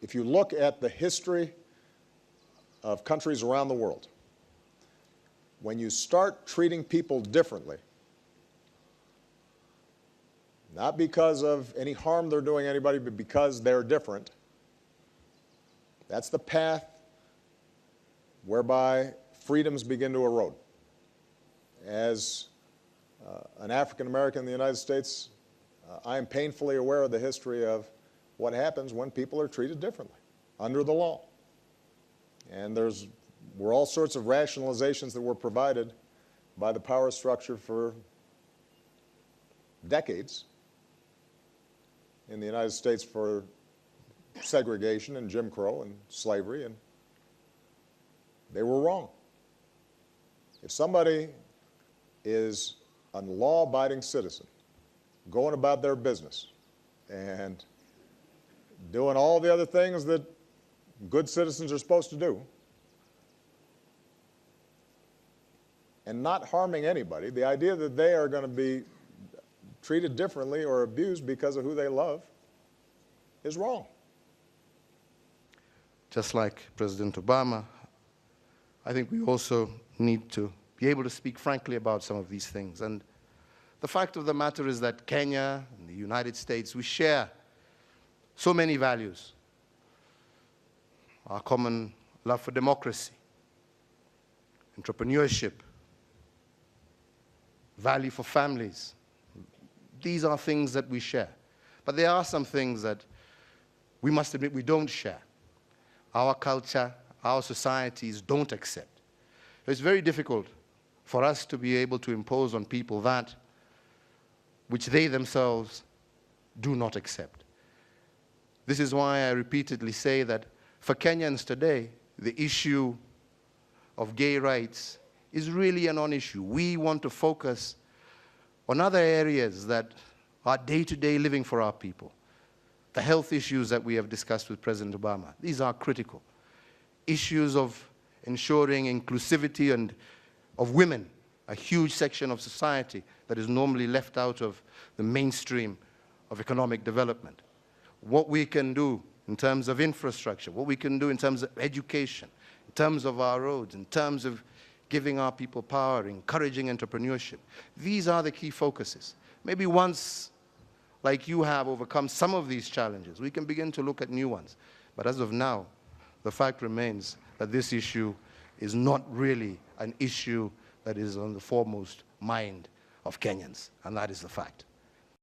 if you look at the history of countries around the world, when you start treating people differently, not because of any harm they're doing anybody, but because they're different, that's the path whereby freedoms begin to erode. As an African American in the United States, I am painfully aware of the history of what happens when people are treated differently under the law. And were all sorts of rationalizations that were provided by the power structure for decades in the United States for segregation and Jim Crow and slavery, and they were wrong. If somebody is a law-abiding citizen going about their business and doing all the other things that good citizens are supposed to do and not harming anybody, the idea that they are going to be treated differently or abused because of who they love is wrong. Just like President Obama, I think we also need to be able to speak frankly about some of these things. And the fact of the matter is that Kenya and the United States, we share so many values. Our common love for democracy, entrepreneurship, value for families. These are things that we share. But there are some things that we must admit we don't share. Our culture, our societies don't accept. It's very difficult for us to be able to impose on people that which they themselves do not accept. This is why I repeatedly say that for Kenyans today, the issue of gay rights is really a non-issue. We want to focus on other areas that are day-to-day living for our people. The health issues that we have discussed with President Obama, these are critical. Issues of ensuring inclusivity and of women, a huge section of society that is normally left out of the mainstream of economic development. What we can do in terms of infrastructure, what we can do in terms of education, in terms of our roads, in terms of giving our people power, encouraging entrepreneurship. These are the key focuses. Maybe once, like you have, overcome some of these challenges, we can begin to look at new ones. But as of now, the fact remains that this issue is not really an issue that is on the foremost mind of Kenyans, and that is the fact.